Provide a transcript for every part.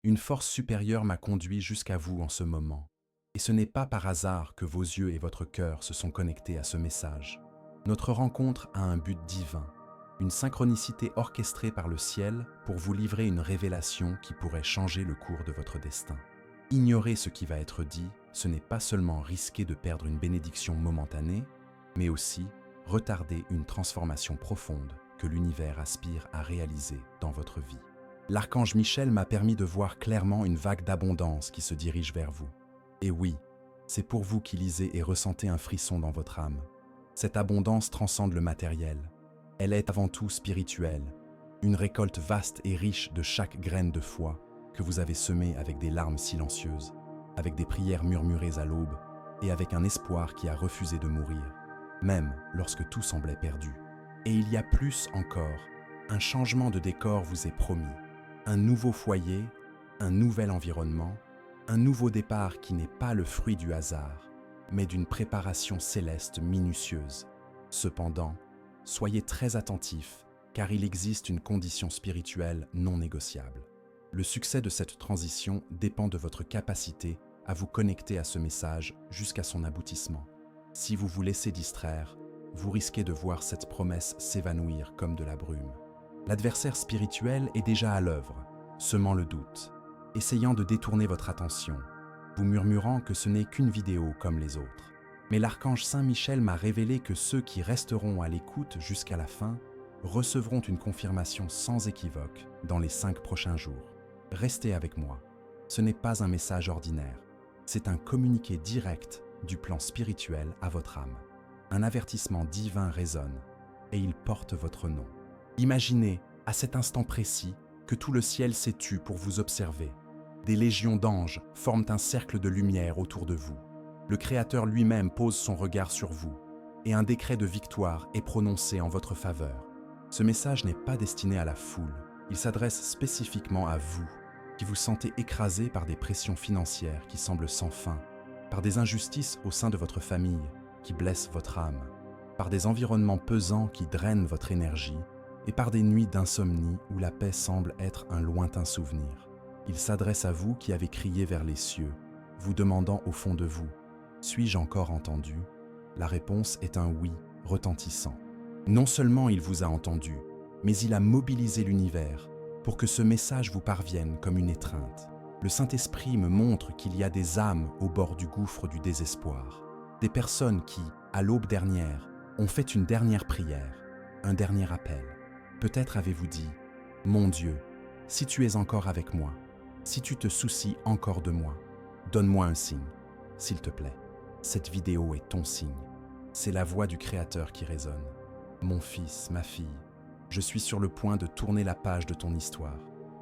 Une force supérieure m'a conduit jusqu'à vous en ce moment. Et ce n'est pas par hasard que vos yeux et votre cœur se sont connectés à ce message. Notre rencontre a un but divin, une synchronicité orchestrée par le ciel pour vous livrer une révélation qui pourrait changer le cours de votre destin. Ignorer ce qui va être dit, ce n'est pas seulement risquer de perdre une bénédiction momentanée, mais aussi retarder une transformation profonde que l'univers aspire à réaliser dans votre vie. L'archange Michel m'a permis de voir clairement une vague d'abondance qui se dirige vers vous. Et oui, c'est pour vous qui lisez et ressentez un frisson dans votre âme. Cette abondance transcende le matériel. Elle est avant tout spirituelle, une récolte vaste et riche de chaque graine de foi que vous avez semée avec des larmes silencieuses, avec des prières murmurées à l'aube et avec un espoir qui a refusé de mourir, même lorsque tout semblait perdu. Et il y a plus encore, un changement de décor vous est promis, un nouveau foyer, un nouvel environnement, un nouveau départ qui n'est pas le fruit du hasard, mais d'une préparation céleste minutieuse. Cependant, soyez très attentifs, car il existe une condition spirituelle non négociable. Le succès de cette transition dépend de votre capacité à vous connecter à ce message jusqu'à son aboutissement. Si vous vous laissez distraire, vous risquez de voir cette promesse s'évanouir comme de la brume. L'adversaire spirituel est déjà à l'œuvre, semant le doute, essayant de détourner votre attention, vous murmurant que ce n'est qu'une vidéo comme les autres. Mais l'archange Saint Michel m'a révélé que ceux qui resteront à l'écoute jusqu'à la fin recevront une confirmation sans équivoque dans les 5 prochains jours. Restez avec moi. Ce n'est pas un message ordinaire, c'est un communiqué direct du plan spirituel à votre âme. Un avertissement divin résonne et il porte votre nom. Imaginez, à cet instant précis, que tout le ciel s'est tu pour vous observer. Des légions d'anges forment un cercle de lumière autour de vous. Le Créateur lui-même pose son regard sur vous et un décret de victoire est prononcé en votre faveur. Ce message n'est pas destiné à la foule, il s'adresse spécifiquement à vous, qui vous sentez écrasé par des pressions financières qui semblent sans fin, par des injustices au sein de votre famille qui blessent votre âme, par des environnements pesants qui drainent votre énergie et par des nuits d'insomnie où la paix semble être un lointain souvenir. Il s'adresse à vous qui avez crié vers les cieux, vous demandant au fond de vous « Suis-je encore entendu ?» La réponse est un oui retentissant. Non seulement il vous a entendu, mais il a mobilisé l'univers pour que ce message vous parvienne comme une étreinte. Le Saint-Esprit me montre qu'il y a des âmes au bord du gouffre du désespoir, des personnes qui, à l'aube dernière, ont fait une dernière prière, un dernier appel. Peut-être avez-vous dit « Mon Dieu, si tu es encore avec moi, si tu te soucies encore de moi, donne-moi un signe, s'il te plaît. Cette vidéo est ton signe. C'est la voix du Créateur qui résonne. Mon fils, ma fille, je suis sur le point de tourner la page de ton histoire,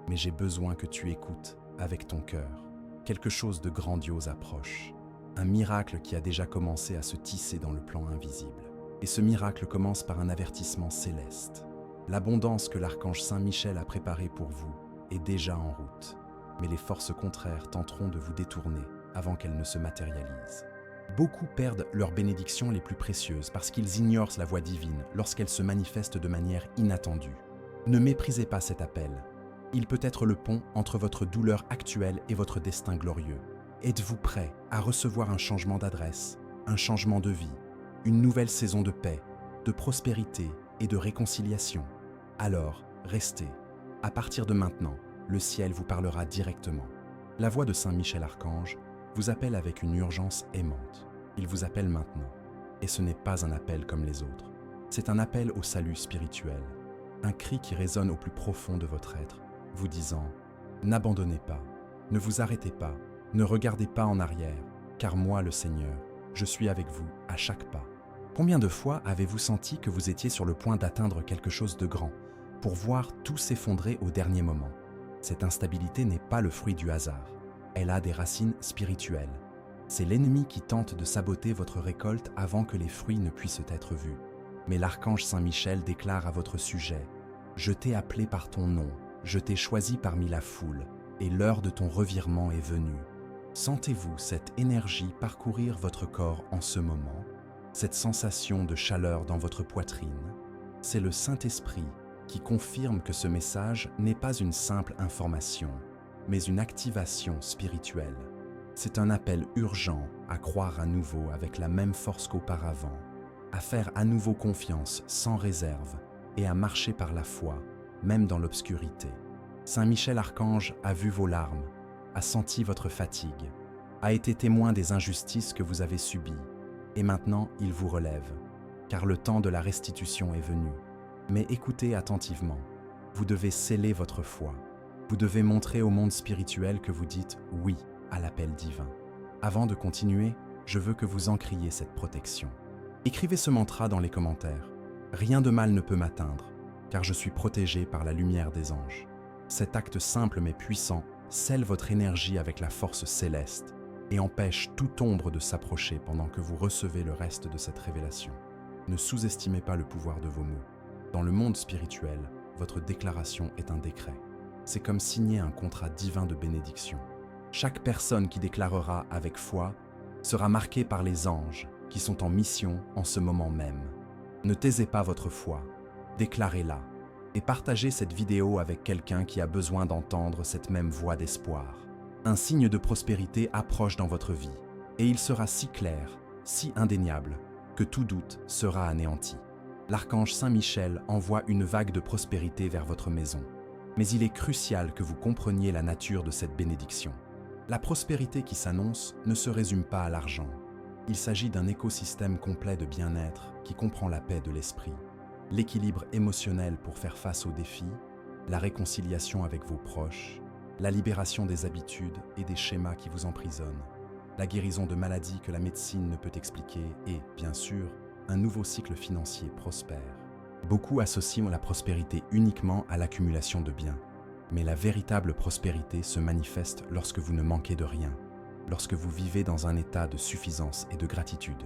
mais j'ai besoin que tu écoutes avec ton cœur. Quelque chose de grandiose approche. Un miracle qui a déjà commencé à se tisser dans le plan invisible. Et ce miracle commence par un avertissement céleste. L'abondance que l'archange Saint Michel a préparée pour vous est déjà en route, mais les forces contraires tenteront de vous détourner avant qu'elles ne se matérialisent. Beaucoup perdent leurs bénédictions les plus précieuses parce qu'ils ignorent la voie divine lorsqu'elle se manifeste de manière inattendue. Ne méprisez pas cet appel. Il peut être le pont entre votre douleur actuelle et votre destin glorieux. Êtes-vous prêt à recevoir un changement d'adresse, un changement de vie, une nouvelle saison de paix, de prospérité et de réconciliation? Alors, restez. À partir de maintenant, le ciel vous parlera directement. La voix de Saint Michel Archange vous appelle avec une urgence aimante. Il vous appelle maintenant. Et ce n'est pas un appel comme les autres. C'est un appel au salut spirituel. Un cri qui résonne au plus profond de votre être, vous disant « N'abandonnez pas, ne vous arrêtez pas, ne regardez pas en arrière, car moi, le Seigneur, je suis avec vous à chaque pas. » Combien de fois avez-vous senti que vous étiez sur le point d'atteindre quelque chose de grand, pour voir tout s'effondrer au dernier moment? Cette instabilité n'est pas le fruit du hasard. Elle a des racines spirituelles. C'est l'ennemi qui tente de saboter votre récolte avant que les fruits ne puissent être vus. Mais l'archange Saint Michel déclare à votre sujet « Je t'ai appelé par ton nom, je t'ai choisi parmi la foule, et l'heure de ton revirement est venue. » Sentez-vous cette énergie parcourir votre corps en ce moment, cette sensation de chaleur dans votre poitrine? C'est le Saint-Esprit qui confirme que ce message n'est pas une simple information, mais une activation spirituelle. C'est un appel urgent à croire à nouveau avec la même force qu'auparavant, à faire à nouveau confiance sans réserve et à marcher par la foi, même dans l'obscurité. Saint Michel Archange a vu vos larmes, a senti votre fatigue, a été témoin des injustices que vous avez subies, et maintenant il vous relève, car le temps de la restitution est venu. Mais écoutez attentivement, vous devez sceller votre foi. Vous devez montrer au monde spirituel que vous dites oui à l'appel divin. Avant de continuer, je veux que vous encriez cette protection. Écrivez ce mantra dans les commentaires. Rien de mal ne peut m'atteindre, car je suis protégé par la lumière des anges. Cet acte simple mais puissant scelle votre énergie avec la force céleste et empêche toute ombre de s'approcher pendant que vous recevez le reste de cette révélation. Ne sous-estimez pas le pouvoir de vos mots. Dans le monde spirituel, votre déclaration est un décret. C'est comme signer un contrat divin de bénédiction. Chaque personne qui déclarera avec foi sera marquée par les anges qui sont en mission en ce moment même. Ne taisez pas votre foi, déclarez-la et partagez cette vidéo avec quelqu'un qui a besoin d'entendre cette même voix d'espoir. Un signe de prospérité approche dans votre vie et il sera si clair, si indéniable, que tout doute sera anéanti. L'archange Saint Michel envoie une vague de prospérité vers votre maison. Mais il est crucial que vous compreniez la nature de cette bénédiction. La prospérité qui s'annonce ne se résume pas à l'argent. Il s'agit d'un écosystème complet de bien-être qui comprend la paix de l'esprit, l'équilibre émotionnel pour faire face aux défis, la réconciliation avec vos proches, la libération des habitudes et des schémas qui vous emprisonnent, la guérison de maladies que la médecine ne peut expliquer et, bien sûr, un nouveau cycle financier prospère. Beaucoup associent la prospérité uniquement à l'accumulation de biens. Mais la véritable prospérité se manifeste lorsque vous ne manquez de rien, lorsque vous vivez dans un état de suffisance et de gratitude.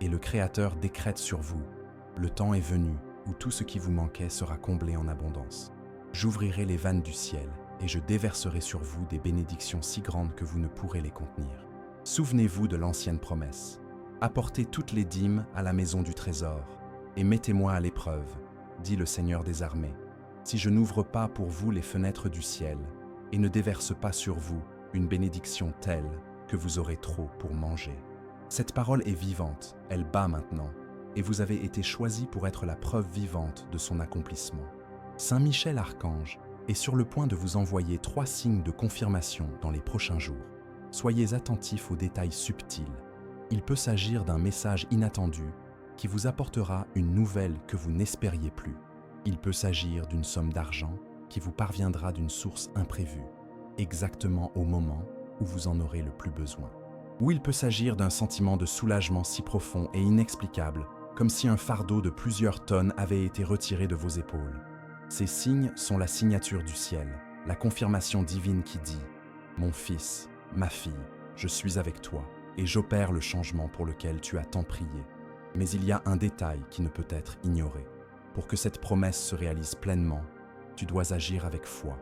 Et le Créateur décrète sur vous, le temps est venu où tout ce qui vous manquait sera comblé en abondance. J'ouvrirai les vannes du ciel et je déverserai sur vous des bénédictions si grandes que vous ne pourrez les contenir. Souvenez-vous de l'ancienne promesse. Apportez toutes les dîmes à la maison du trésor et mettez-moi à l'épreuve, dit le Seigneur des armées, si je n'ouvre pas pour vous les fenêtres du ciel et ne déverse pas sur vous une bénédiction telle que vous aurez trop pour manger. Cette parole est vivante, elle bat maintenant, et vous avez été choisi pour être la preuve vivante de son accomplissement. Saint Michel Archange est sur le point de vous envoyer 3 signes de confirmation dans les prochains jours. Soyez attentifs aux détails subtils. Il peut s'agir d'un message inattendu qui vous apportera une nouvelle que vous n'espériez plus. Il peut s'agir d'une somme d'argent qui vous parviendra d'une source imprévue, exactement au moment où vous en aurez le plus besoin. Ou il peut s'agir d'un sentiment de soulagement si profond et inexplicable, comme si un fardeau de plusieurs tonnes avait été retiré de vos épaules. Ces signes sont la signature du ciel, la confirmation divine qui dit « Mon fils, ma fille, je suis avec toi et j'opère le changement pour lequel tu as tant prié. » Mais il y a un détail qui ne peut être ignoré. Pour que cette promesse se réalise pleinement, tu dois agir avec foi,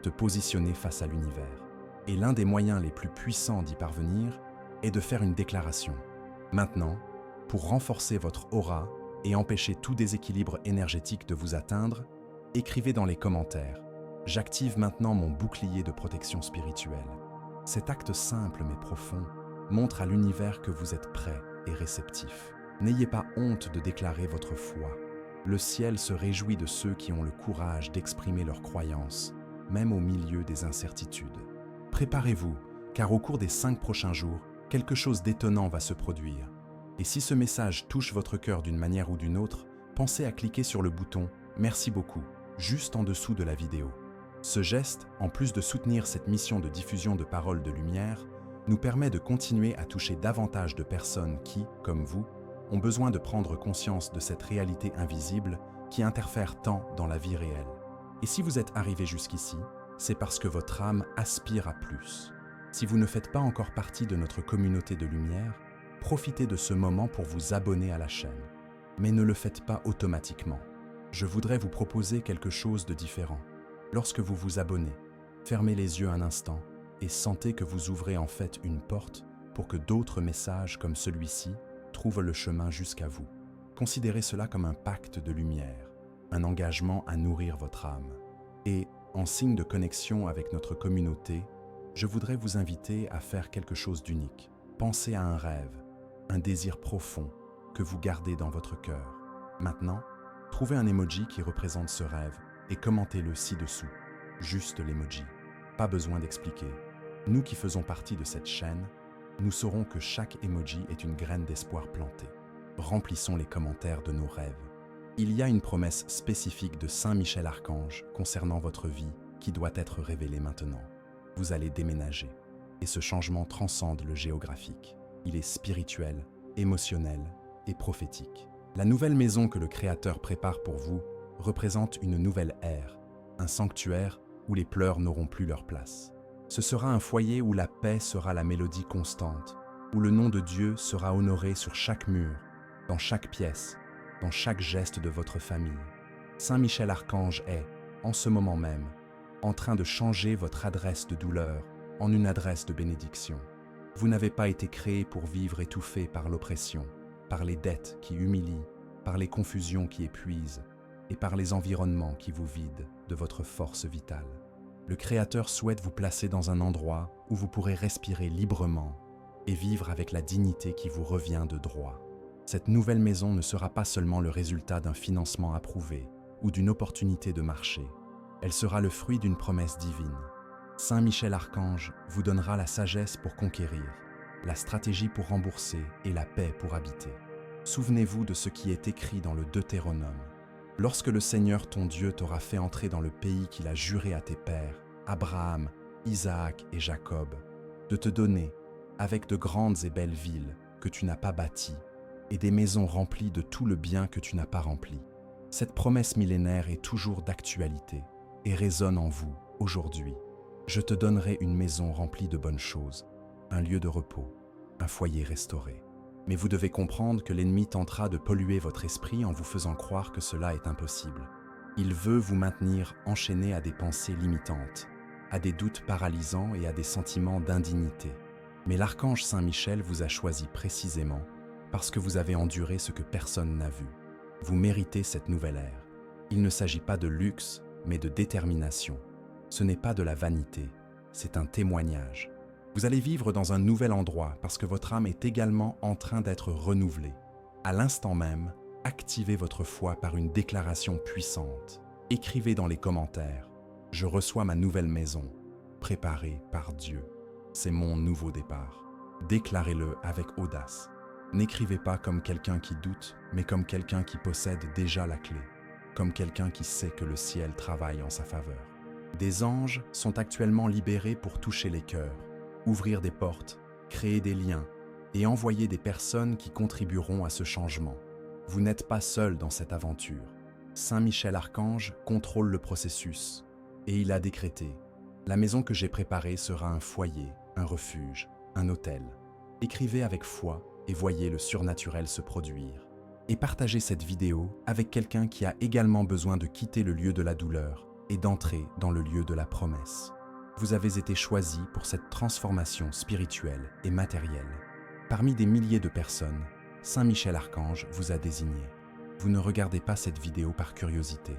te positionner face à l'univers. Et l'un des moyens les plus puissants d'y parvenir est de faire une déclaration. Maintenant, pour renforcer votre aura et empêcher tout déséquilibre énergétique de vous atteindre, écrivez dans les commentaires « J'active maintenant mon bouclier de protection spirituelle ». Cet acte simple mais profond montre à l'univers que vous êtes prêt et réceptif. N'ayez pas honte de déclarer votre foi. Le ciel se réjouit de ceux qui ont le courage d'exprimer leurs croyances, même au milieu des incertitudes. Préparez-vous, car au cours des 5 prochains jours, quelque chose d'étonnant va se produire. Et si ce message touche votre cœur d'une manière ou d'une autre, pensez à cliquer sur le bouton « Merci beaucoup » juste en dessous de la vidéo. Ce geste, en plus de soutenir cette mission de diffusion de paroles de lumière, nous permet de continuer à toucher davantage de personnes qui, comme vous, ont besoin de prendre conscience de cette réalité invisible qui interfère tant dans la vie réelle. Et si vous êtes arrivé jusqu'ici, c'est parce que votre âme aspire à plus. Si vous ne faites pas encore partie de notre communauté de lumière, profitez de ce moment pour vous abonner à la chaîne. Mais ne le faites pas automatiquement. Je voudrais vous proposer quelque chose de différent. Lorsque vous vous abonnez, fermez les yeux un instant et sentez que vous ouvrez en fait une porte pour que d'autres messages comme celui-ci trouvent le chemin jusqu'à vous. Considérez cela comme un pacte de lumière, un engagement à nourrir votre âme. Et En signe de connexion avec notre communauté, je voudrais vous inviter à faire quelque chose d'unique. Pensez à un rêve, un désir profond que vous gardez dans votre cœur. Maintenant, trouvez un emoji qui représente ce rêve et commentez-le ci-dessous. Juste l'emoji. Pas besoin d'expliquer. Nous qui faisons partie de cette chaîne, nous saurons que chaque emoji est une graine d'espoir plantée. Remplissons les commentaires de nos rêves. Il y a une promesse spécifique de Saint Michel Archange concernant votre vie qui doit être révélée maintenant. Vous allez déménager. Et ce changement transcende le géographique. Il est spirituel, émotionnel et prophétique. La nouvelle maison que le Créateur prépare pour vous représente une nouvelle ère, un sanctuaire où les pleurs n'auront plus leur place. Ce sera un foyer où la paix sera la mélodie constante, où le nom de Dieu sera honoré sur chaque mur, dans chaque pièce, dans chaque geste de votre famille. Saint Michel Archange est, en ce moment même, en train de changer votre adresse de douleur en une adresse de bénédiction. Vous n'avez pas été créé pour vivre étouffé par l'oppression, par les dettes qui humilient, par les confusions qui épuisent et par les environnements qui vous vident de votre force vitale. Le Créateur souhaite vous placer dans un endroit où vous pourrez respirer librement et vivre avec la dignité qui vous revient de droit. Cette nouvelle maison ne sera pas seulement le résultat d'un financement approuvé ou d'une opportunité de marché. Elle sera le fruit d'une promesse divine. Saint Michel Archange vous donnera la sagesse pour conquérir, la stratégie pour rembourser et la paix pour habiter. Souvenez-vous de ce qui est écrit dans le Deutéronome. Lorsque le Seigneur ton Dieu t'aura fait entrer dans le pays qu'il a juré à tes pères, Abraham, Isaac et Jacob, de te donner, avec de grandes et belles villes que tu n'as pas bâties, et des maisons remplies de tout le bien que tu n'as pas rempli. Cette promesse millénaire est toujours d'actualité et résonne en vous aujourd'hui. Je te donnerai une maison remplie de bonnes choses, un lieu de repos, un foyer restauré. Mais vous devez comprendre que l'ennemi tentera de polluer votre esprit en vous faisant croire que cela est impossible. Il veut vous maintenir enchaîné à des pensées limitantes, à des doutes paralysants et à des sentiments d'indignité. Mais l'archange Saint Michel vous a choisi précisément parce que vous avez enduré ce que personne n'a vu. Vous méritez cette nouvelle ère. Il ne s'agit pas de luxe, mais de détermination. Ce n'est pas de la vanité, c'est un témoignage. Vous allez vivre dans un nouvel endroit parce que votre âme est également en train d'être renouvelée. À l'instant même, activez votre foi par une déclaration puissante. Écrivez dans les commentaires « Je reçois ma nouvelle maison, préparée par Dieu. C'est mon nouveau départ. » Déclarez-le avec audace. N'écrivez pas comme quelqu'un qui doute, mais comme quelqu'un qui possède déjà la clé, comme quelqu'un qui sait que le ciel travaille en sa faveur. Des anges sont actuellement libérés pour toucher les cœurs, ouvrir des portes, créer des liens et envoyer des personnes qui contribueront à ce changement. Vous n'êtes pas seul dans cette aventure. Saint Michel Archange contrôle le processus et il a décrété « La maison que j'ai préparée sera un foyer, un refuge, un hôtel. » Écrivez avec foi et voyez le surnaturel se produire. Et partagez cette vidéo avec quelqu'un qui a également besoin de quitter le lieu de la douleur et d'entrer dans le lieu de la promesse. Vous avez été choisi pour cette transformation spirituelle et matérielle. Parmi des milliers de personnes, Saint Michel Archange vous a désigné. Vous ne regardez pas cette vidéo par curiosité.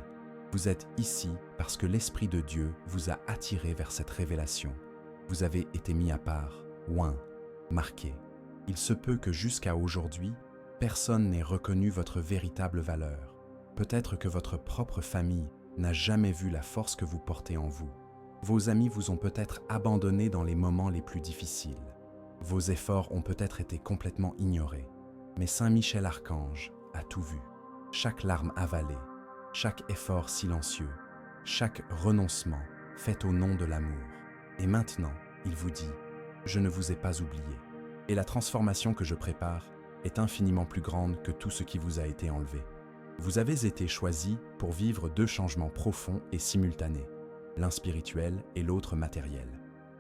Vous êtes ici parce que l'Esprit de Dieu vous a attiré vers cette révélation. Vous avez été mis à part, oint, marqué. Il se peut que jusqu'à aujourd'hui, personne n'ait reconnu votre véritable valeur. Peut-être que votre propre famille n'a jamais vu la force que vous portez en vous. Vos amis vous ont peut-être abandonné dans les moments les plus difficiles. Vos efforts ont peut-être été complètement ignorés. Mais Saint Michel Archange a tout vu. Chaque larme avalée, chaque effort silencieux, chaque renoncement fait au nom de l'amour. Et maintenant, il vous dit « Je ne vous ai pas oublié. » Et la transformation que je prépare est infiniment plus grande que tout ce qui vous a été enlevé. Vous avez été choisi pour vivre deux changements profonds et simultanés, l'un spirituel et l'autre matériel.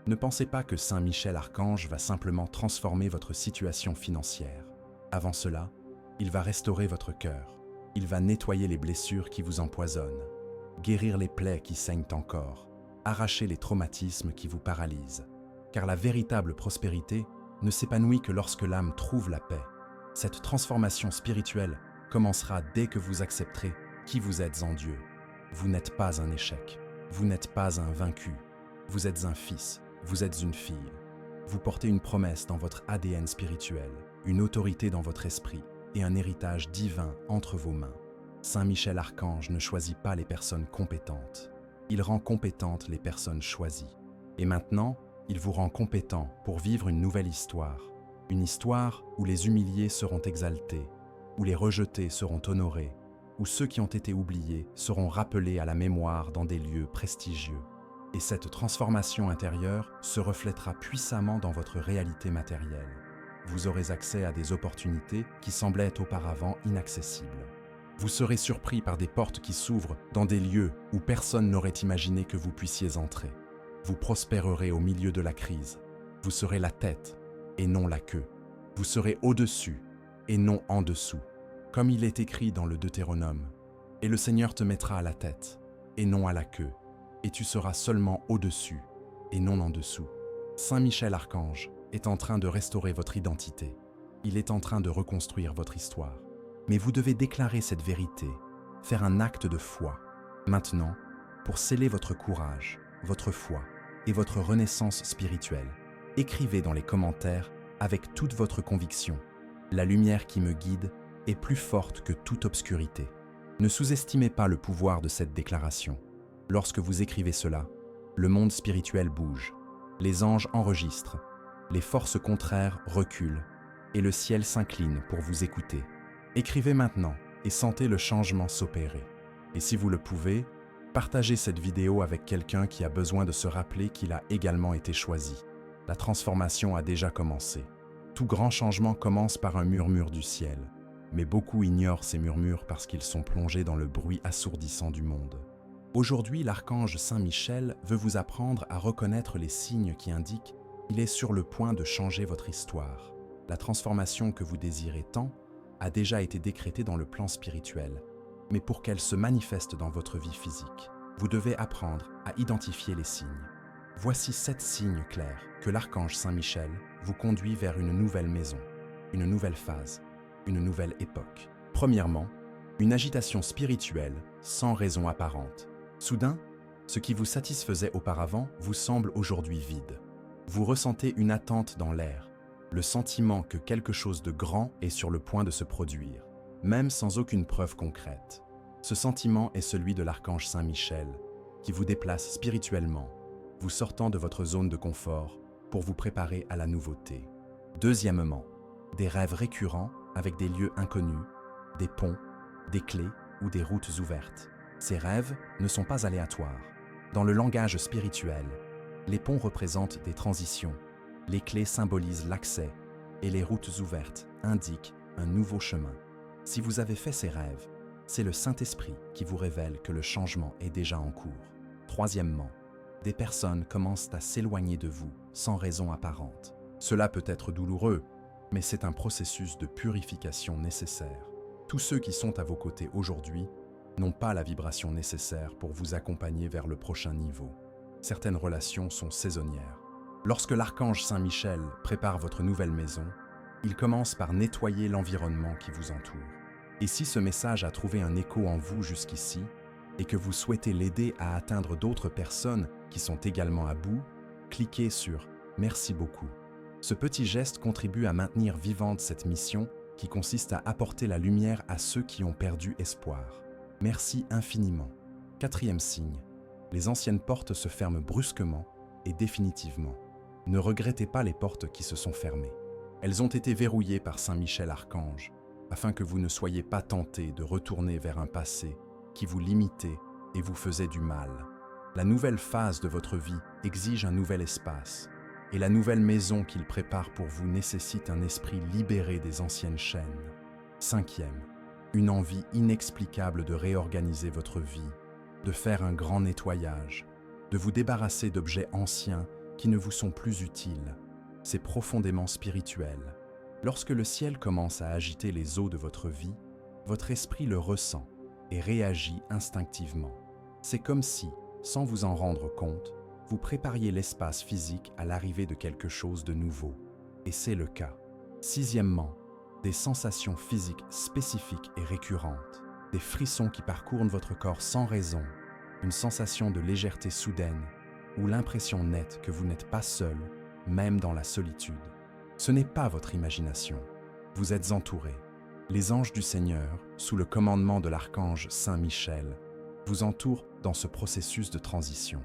Ne pensez pas que Saint Michel Archange va simplement transformer votre situation financière. Avant cela, il va restaurer votre cœur. Il va nettoyer les blessures qui vous empoisonnent, guérir les plaies qui saignent encore, arracher les traumatismes qui vous paralysent. Car la véritable prospérité ne s'épanouit que lorsque l'âme trouve la paix. Cette transformation spirituelle commencera dès que vous accepterez qui vous êtes en Dieu. Vous n'êtes pas un échec. Vous n'êtes pas un vaincu. Vous êtes un fils. Vous êtes une fille. Vous portez une promesse dans votre ADN spirituel, une autorité dans votre esprit et un héritage divin entre vos mains. Saint Michel Archange ne choisit pas les personnes compétentes. Il rend compétentes les personnes choisies. Et maintenant, il vous rend compétent pour vivre une nouvelle histoire. Une histoire où les humiliés seront exaltés, où les rejetés seront honorés, où ceux qui ont été oubliés seront rappelés à la mémoire dans des lieux prestigieux. Et cette transformation intérieure se reflètera puissamment dans votre réalité matérielle. Vous aurez accès à des opportunités qui semblaient auparavant inaccessibles. Vous serez surpris par des portes qui s'ouvrent dans des lieux où personne n'aurait imaginé que vous puissiez entrer. Vous prospérerez au milieu de la crise. Vous serez la tête et non la queue. Vous serez au-dessus et non en dessous. Comme il est écrit dans le Deutéronome, « Et le Seigneur te mettra à la tête et non à la queue, et tu seras seulement au-dessus et non en dessous. » Saint Michel Archange est en train de restaurer votre identité. Il est en train de reconstruire votre histoire. Mais vous devez déclarer cette vérité, faire un acte de foi. Maintenant, pour sceller votre courage, votre foi et votre renaissance spirituelle, écrivez dans les commentaires avec toute votre conviction. La lumière qui me guide est plus forte que toute obscurité. Ne sous-estimez pas le pouvoir de cette déclaration. Lorsque vous écrivez cela, le monde spirituel bouge, les anges enregistrent, les forces contraires reculent et le ciel s'incline pour vous écouter. Écrivez maintenant et sentez le changement s'opérer. Et si vous le pouvez, partagez cette vidéo avec quelqu'un qui a besoin de se rappeler qu'il a également été choisi. La transformation a déjà commencé. Tout grand changement commence par un murmure du ciel. Mais beaucoup ignorent ces murmures parce qu'ils sont plongés dans le bruit assourdissant du monde. Aujourd'hui, l'archange Saint Michel veut vous apprendre à reconnaître les signes qui indiquent qu'il est sur le point de changer votre histoire. La transformation que vous désirez tant a déjà été décrétée dans le plan spirituel. Mais pour qu'elle se manifeste dans votre vie physique, vous devez apprendre à identifier les signes. Voici 7 signes clairs que l'archange Saint Michel vous conduit vers une nouvelle maison, une nouvelle phase, une nouvelle époque. Premièrement, une agitation spirituelle sans raison apparente. Soudain, ce qui vous satisfaisait auparavant vous semble aujourd'hui vide. Vous ressentez une attente dans l'air, le sentiment que quelque chose de grand est sur le point de se produire, même sans aucune preuve concrète. Ce sentiment est celui de l'archange Saint Michel, qui vous déplace spirituellement, vous sortant de votre zone de confort pour vous préparer à la nouveauté. Deuxièmement, des rêves récurrents avec des lieux inconnus, des ponts, des clés ou des routes ouvertes. Ces rêves ne sont pas aléatoires. Dans le langage spirituel, les ponts représentent des transitions, les clés symbolisent l'accès et les routes ouvertes indiquent un nouveau chemin. Si vous avez fait ces rêves, c'est le Saint-Esprit qui vous révèle que le changement est déjà en cours. Troisièmement, des personnes commencent à s'éloigner de vous sans raison apparente. Cela peut être douloureux, mais c'est un processus de purification nécessaire. Tous ceux qui sont à vos côtés aujourd'hui n'ont pas la vibration nécessaire pour vous accompagner vers le prochain niveau. Certaines relations sont saisonnières. Lorsque l'archange Saint Michel prépare votre nouvelle maison, il commence par nettoyer l'environnement qui vous entoure. Et si ce message a trouvé un écho en vous jusqu'ici, et que vous souhaitez l'aider à atteindre d'autres personnes qui sont également à bout, cliquez sur « Merci beaucoup ». Ce petit geste contribue à maintenir vivante cette mission qui consiste à apporter la lumière à ceux qui ont perdu espoir. Merci infiniment. Quatrième signe, les anciennes portes se ferment brusquement et définitivement. Ne regrettez pas les portes qui se sont fermées. Elles ont été verrouillées par Saint Michel Archange, afin que vous ne soyez pas tentés de retourner vers un passé qui vous limitait et vous faisait du mal. La nouvelle phase de votre vie exige un nouvel espace, et la nouvelle maison qu'il prépare pour vous nécessite un esprit libéré des anciennes chaînes. Cinquième, une envie inexplicable de réorganiser votre vie, de faire un grand nettoyage, de vous débarrasser d'objets anciens qui ne vous sont plus utiles. C'est profondément spirituel. Lorsque le ciel commence à agiter les eaux de votre vie, votre esprit le ressent et réagit instinctivement. C'est comme si, sans vous en rendre compte, vous prépariez l'espace physique à l'arrivée de quelque chose de nouveau. Et c'est le cas. Sixièmement, des sensations physiques spécifiques et récurrentes, des frissons qui parcourent votre corps sans raison, une sensation de légèreté soudaine ou l'impression nette que vous n'êtes pas seul, même dans la solitude. Ce n'est pas votre imagination. Vous êtes entouré. Les anges du Seigneur, sous le commandement de l'archange Saint Michel, vous entourent dans ce processus de transition.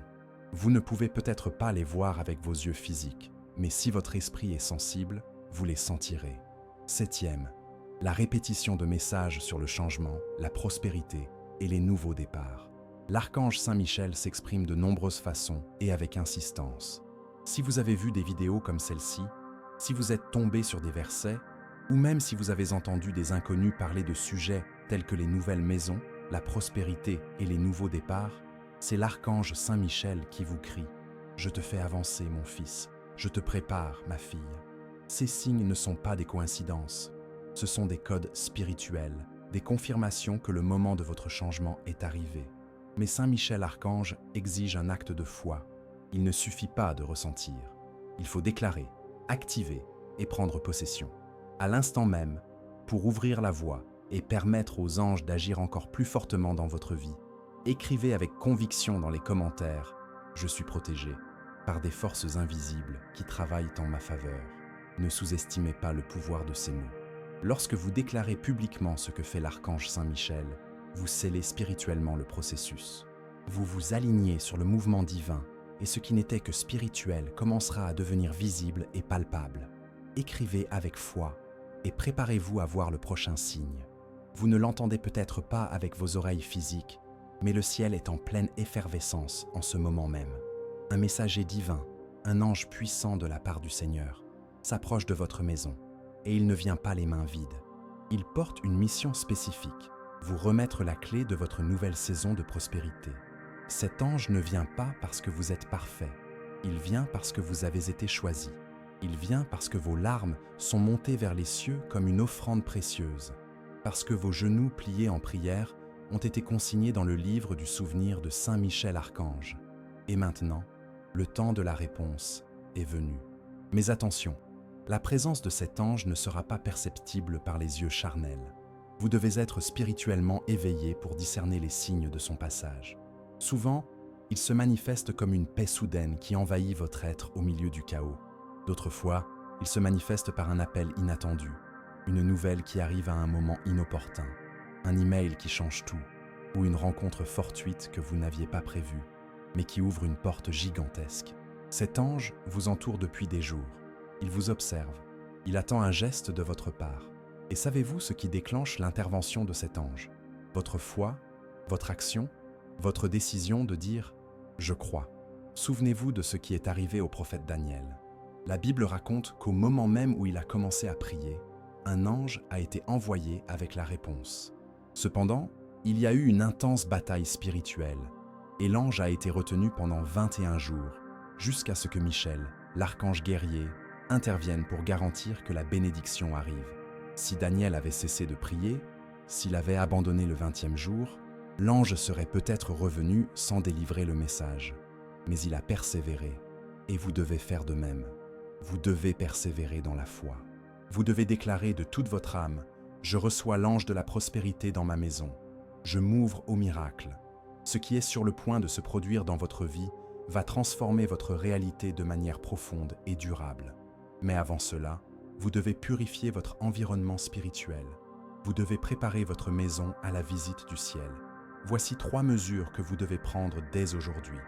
Vous ne pouvez peut-être pas les voir avec vos yeux physiques, mais si votre esprit est sensible, vous les sentirez. Septième, la répétition de messages sur le changement, la prospérité et les nouveaux départs. L'archange Saint Michel s'exprime de nombreuses façons et avec insistance. Si vous avez vu des vidéos comme celle-ci, si vous êtes tombé sur des versets, ou même si vous avez entendu des inconnus parler de sujets tels que les nouvelles maisons, la prospérité et les nouveaux départs, c'est l'archange Saint Michel qui vous crie « Je te fais avancer, mon fils, je te prépare, ma fille ». Ces signes ne sont pas des coïncidences, ce sont des codes spirituels, des confirmations que le moment de votre changement est arrivé. Mais Saint Michel Archange exige un acte de foi. Il ne suffit pas de ressentir. Il faut déclarer, activer et prendre possession. À l'instant même, pour ouvrir la voie et permettre aux anges d'agir encore plus fortement dans votre vie, écrivez avec conviction dans les commentaires « Je suis protégé par des forces invisibles qui travaillent en ma faveur ». Ne sous-estimez pas le pouvoir de ces mots. Lorsque vous déclarez publiquement ce que fait l'archange Saint Michel, vous scellez spirituellement le processus. Vous vous alignez sur le mouvement divin et ce qui n'était que spirituel commencera à devenir visible et palpable. Écrivez avec foi et préparez-vous à voir le prochain signe. Vous ne l'entendez peut-être pas avec vos oreilles physiques, mais le ciel est en pleine effervescence en ce moment même. Un messager divin, un ange puissant de la part du Seigneur, s'approche de votre maison et il ne vient pas les mains vides. Il porte une mission spécifique, vous remettre la clé de votre nouvelle saison de prospérité. Cet ange ne vient pas parce que vous êtes parfait, il vient parce que vous avez été choisi. Il vient parce que vos larmes sont montées vers les cieux comme une offrande précieuse, parce que vos genoux pliés en prière ont été consignés dans le livre du souvenir de Saint Michel Archange. Et maintenant, le temps de la réponse est venu. Mais attention, la présence de cet ange ne sera pas perceptible par les yeux charnels. Vous devez être spirituellement éveillé pour discerner les signes de son passage. Souvent, il se manifeste comme une paix soudaine qui envahit votre être au milieu du chaos. D'autres fois, il se manifeste par un appel inattendu, une nouvelle qui arrive à un moment inopportun, un email qui change tout, ou une rencontre fortuite que vous n'aviez pas prévue, mais qui ouvre une porte gigantesque. Cet ange vous entoure depuis des jours. Il vous observe. Il attend un geste de votre part. Et savez-vous ce qui déclenche l'intervention de cet ange? Votre foi, votre action, votre décision de dire « Je crois ». Souvenez-vous de ce qui est arrivé au prophète Daniel. La Bible raconte qu'au moment même où il a commencé à prier, un ange a été envoyé avec la réponse. Cependant, il y a eu une intense bataille spirituelle, et l'ange a été retenu pendant 21 jours, jusqu'à ce que Michel, l'archange guerrier, intervienne pour garantir que la bénédiction arrive. Si Daniel avait cessé de prier, s'il avait abandonné le 20e jour, l'ange serait peut-être revenu sans délivrer le message. Mais il a persévéré, et vous devez faire de même. Vous devez persévérer dans la foi. Vous devez déclarer de toute votre âme « Je reçois l'ange de la prospérité dans ma maison. Je m'ouvre au miracle. » Ce qui est sur le point de se produire dans votre vie va transformer votre réalité de manière profonde et durable. Mais avant cela, vous devez purifier votre environnement spirituel. Vous devez préparer votre maison à la visite du ciel. Voici 3 mesures que vous devez prendre dès aujourd'hui.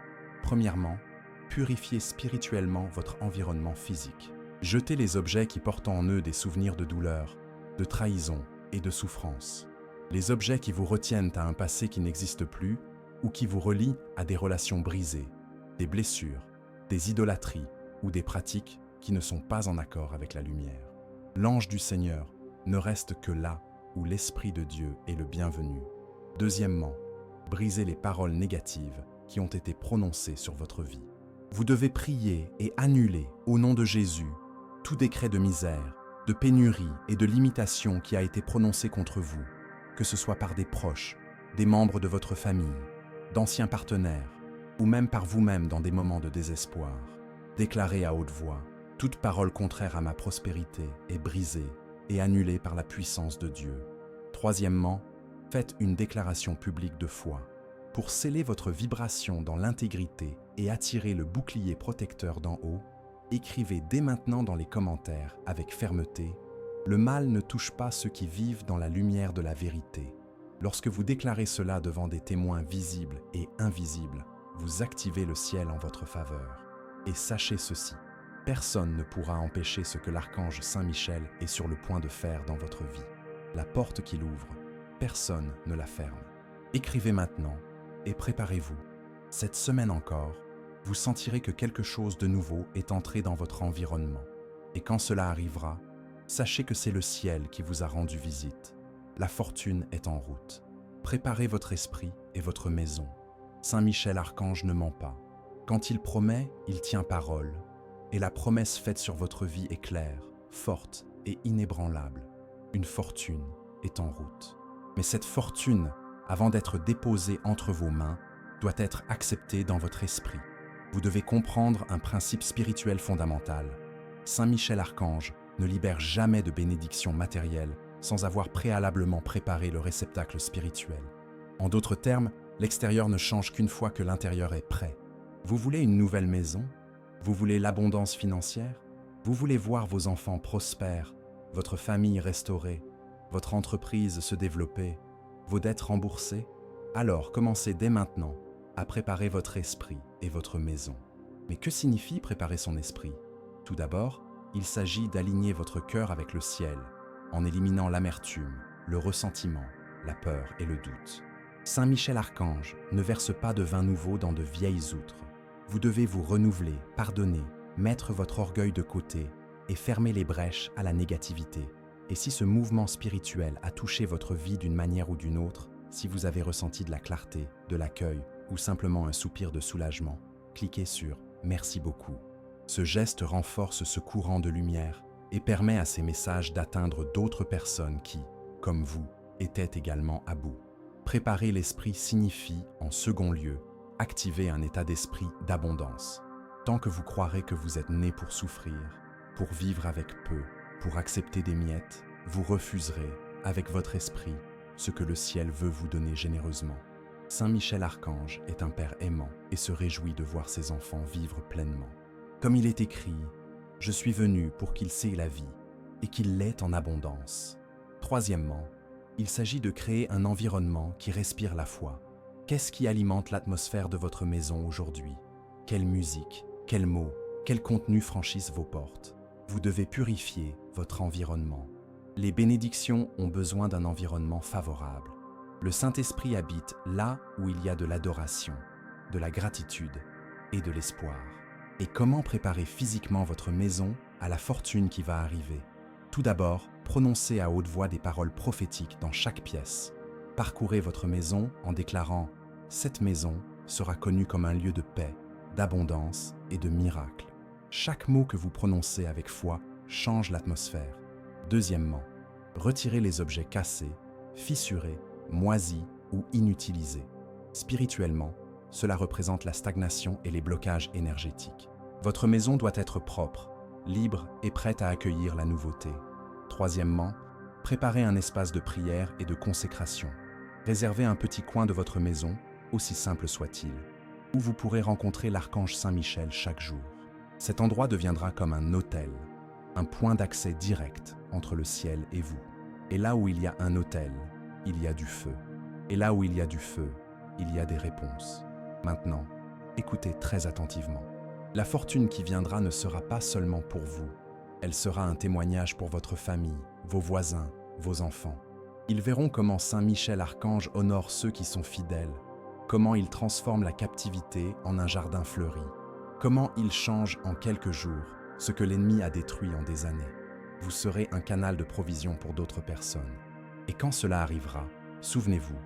Premièrement, purifiez spirituellement votre environnement physique. Jetez les objets qui portent en eux des souvenirs de douleur, de trahison et de souffrance. Les objets qui vous retiennent à un passé qui n'existe plus ou qui vous relient à des relations brisées, des blessures, des idolâtries ou des pratiques qui ne sont pas en accord avec la lumière. L'ange du Seigneur ne reste que là où l'Esprit de Dieu est le bienvenu. Deuxièmement, brisez les paroles négatives qui ont été prononcées sur votre vie. Vous devez prier et annuler, au nom de Jésus, tout décret de misère, de pénurie et de limitation qui a été prononcé contre vous, que ce soit par des proches, des membres de votre famille, d'anciens partenaires, ou même par vous-même dans des moments de désespoir. Déclarez à haute voix, toute parole contraire à ma prospérité est brisée et annulée par la puissance de Dieu. Troisièmement, faites une déclaration publique de foi. Pour sceller votre vibration dans l'intégrité et attirer le bouclier protecteur d'en haut, écrivez dès maintenant dans les commentaires avec fermeté « Le mal ne touche pas ceux qui vivent dans la lumière de la vérité ». Lorsque vous déclarez cela devant des témoins visibles et invisibles, vous activez le ciel en votre faveur. Et sachez ceci, personne ne pourra empêcher ce que l'archange Saint-Michel est sur le point de faire dans votre vie. La porte qu'il ouvre, personne ne la ferme. Écrivez maintenant et préparez-vous. Cette semaine encore, vous sentirez que quelque chose de nouveau est entré dans votre environnement. Et quand cela arrivera, sachez que c'est le ciel qui vous a rendu visite. La fortune est en route. Préparez votre esprit et votre maison. Saint Michel Archange ne ment pas. Quand il promet, il tient parole. Et la promesse faite sur votre vie est claire, forte et inébranlable. Une fortune est en route. Mais cette fortune, avant d'être déposée entre vos mains, doit être acceptée dans votre esprit. Vous devez comprendre un principe spirituel fondamental. Saint Michel Archange ne libère jamais de bénédictions matérielles sans avoir préalablement préparé le réceptacle spirituel. En d'autres termes, l'extérieur ne change qu'une fois que l'intérieur est prêt. Vous voulez une nouvelle maison? Vous voulez l'abondance financière? Vous voulez voir vos enfants prospères, votre famille restaurée, votre entreprise se développer, vos dettes remboursées? Alors commencez dès maintenant à préparer votre esprit et votre maison. Mais que signifie préparer son esprit? Tout d'abord, il s'agit d'aligner votre cœur avec le ciel, en éliminant l'amertume, le ressentiment, la peur et le doute. Saint Michel Archange ne verse pas de vin nouveau dans de vieilles outres. Vous devez vous renouveler, pardonner, mettre votre orgueil de côté et fermer les brèches à la négativité. Et si ce mouvement spirituel a touché votre vie d'une manière ou d'une autre, si vous avez ressenti de la clarté, de l'accueil ou simplement un soupir de soulagement, cliquez sur « Merci beaucoup ». Ce geste renforce ce courant de lumière et permet à ces messages d'atteindre d'autres personnes qui, comme vous, étaient également à bout. Préparer l'esprit signifie, en second lieu, activer un état d'esprit d'abondance. Tant que vous croirez que vous êtes né pour souffrir, pour vivre avec peu, pour accepter des miettes, vous refuserez, avec votre esprit, ce que le ciel veut vous donner généreusement. Saint Michel Archange est un père aimant et se réjouit de voir ses enfants vivre pleinement. Comme il est écrit, « Je suis venu pour qu'ils sait la vie et qu'il l'ait en abondance ». Troisièmement, il s'agit de créer un environnement qui respire la foi. Qu'est-ce qui alimente l'atmosphère de votre maison aujourd'hui? Quelle musique, quels mots, quel contenu franchissent vos portes? Vous devez purifier votre environnement. Les bénédictions ont besoin d'un environnement favorable. Le Saint-Esprit habite là où il y a de l'adoration, de la gratitude et de l'espoir. Et comment préparer physiquement votre maison à la fortune qui va arriver? Tout d'abord, prononcez à haute voix des paroles prophétiques dans chaque pièce. Parcourez votre maison en déclarant « Cette maison sera connue comme un lieu de paix, d'abondance et de miracles ». Chaque mot que vous prononcez avec foi change l'atmosphère. Deuxièmement, retirez les objets cassés, fissurés, moisis ou inutilisés. Spirituellement, cela représente la stagnation et les blocages énergétiques. Votre maison doit être propre, libre et prête à accueillir la nouveauté. Troisièmement, préparez un espace de prière et de consécration. Réservez un petit coin de votre maison, aussi simple soit-il, où vous pourrez rencontrer l'archange Saint-Michel chaque jour. Cet endroit deviendra comme un autel, un point d'accès direct entre le ciel et vous. Et là où il y a un autel, il y a du feu. Et là où il y a du feu, il y a des réponses. Maintenant, écoutez très attentivement. La fortune qui viendra ne sera pas seulement pour vous. Elle sera un témoignage pour votre famille, vos voisins, vos enfants. Ils verront comment Saint Michel Archange honore ceux qui sont fidèles, comment il transforme la captivité en un jardin fleuri, comment il change en quelques jours ce que l'ennemi a détruit en des années. Vous serez un canal de provision pour d'autres personnes. Et quand cela arrivera, souvenez-vous,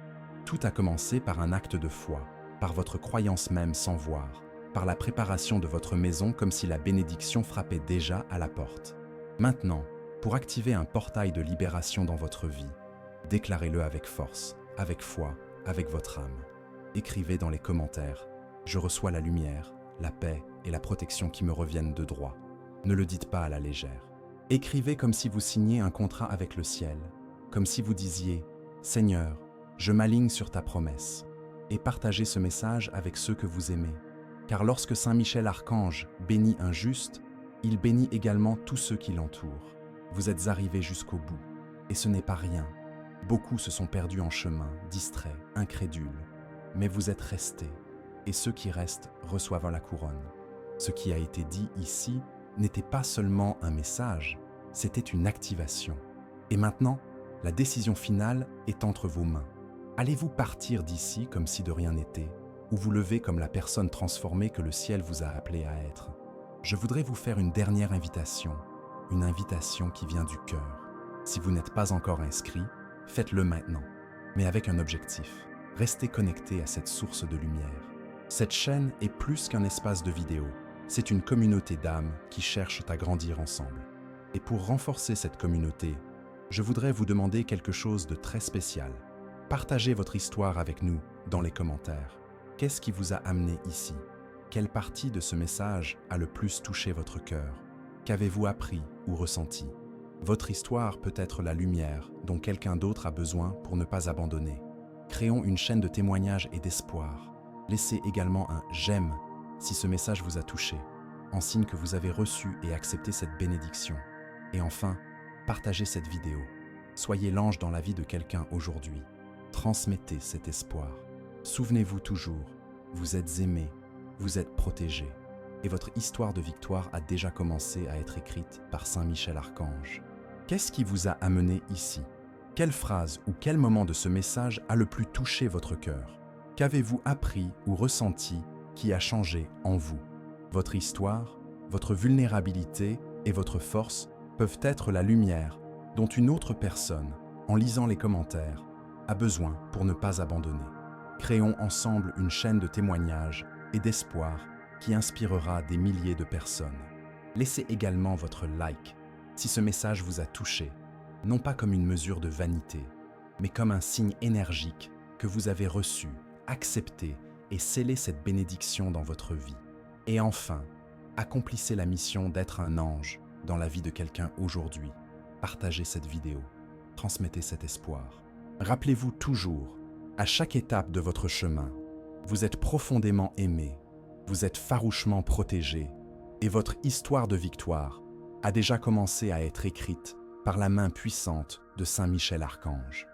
tout a commencé par un acte de foi, par votre croyance même sans voir, par la préparation de votre maison comme si la bénédiction frappait déjà à la porte. Maintenant, pour activer un portail de libération dans votre vie, déclarez-le avec force, avec foi, avec votre âme. Écrivez dans les commentaires « Je reçois la lumière, la paix et la protection qui me reviennent de droit ». Ne le dites pas à la légère. Écrivez comme si vous signiez un contrat avec le ciel, comme si vous disiez « Seigneur, je m'aligne sur ta promesse. et partagez ce message avec ceux que vous aimez. Car lorsque Saint Michel Archange bénit un juste, il bénit également tous ceux qui l'entourent. Vous êtes arrivés jusqu'au bout, et ce n'est pas rien. Beaucoup se sont perdus en chemin, distraits, incrédules. Mais vous êtes restés, et ceux qui restent reçoivent la couronne. Ce qui a été dit ici n'était pas seulement un message, c'était une activation. Et maintenant, la décision finale est entre vos mains. Allez-vous partir d'ici comme si de rien n'était, ou vous lever comme la personne transformée que le ciel vous a appelé à être? Je voudrais vous faire une dernière invitation, une invitation qui vient du cœur. Si vous n'êtes pas encore inscrit, faites-le maintenant, mais avec un objectif. Restez connecté à cette source de lumière. Cette chaîne est plus qu'un espace de vidéo. C'est une communauté d'âmes qui cherchent à grandir ensemble. Et pour renforcer cette communauté, je voudrais vous demander quelque chose de très spécial. Partagez votre histoire avec nous dans les commentaires. Qu'est-ce qui vous a amené ici? Quelle partie de ce message a le plus touché votre cœur? Qu'avez-vous appris ou ressenti? Votre histoire peut être la lumière dont quelqu'un d'autre a besoin pour ne pas abandonner. Créons une chaîne de témoignages et d'espoir. Laissez également un « j'aime » si ce message vous a touché, en signe que vous avez reçu et accepté cette bénédiction. Et enfin, partagez cette vidéo. Soyez l'ange dans la vie de quelqu'un aujourd'hui. Transmettez cet espoir. Souvenez-vous toujours, vous êtes aimés, vous êtes protégés, et votre histoire de victoire a déjà commencé à être écrite par Saint Michel Archange. Qu'est-ce qui vous a amené ici? Quelle phrase ou quel moment de ce message a le plus touché votre cœur? Qu'avez-vous appris ou ressenti qui a changé en vous? Votre histoire, votre vulnérabilité et votre force peuvent être la lumière dont une autre personne, en lisant les commentaires, a besoin pour ne pas abandonner. Créons ensemble une chaîne de témoignages et d'espoir qui inspirera des milliers de personnes. Laissez également votre like si ce message vous a touché, non pas comme une mesure de vanité, mais comme un signe énergique que vous avez reçu, accepté et scellé cette bénédiction dans votre vie. Et enfin, accomplissez la mission d'être un ange dans la vie de quelqu'un aujourd'hui. Partagez cette vidéo, transmettez cet espoir. Rappelez-vous toujours, à chaque étape de votre chemin, vous êtes profondément aimé, vous êtes farouchement protégé, et votre histoire de victoire a déjà commencé à être écrite par la main puissante de Saint Michel Archange.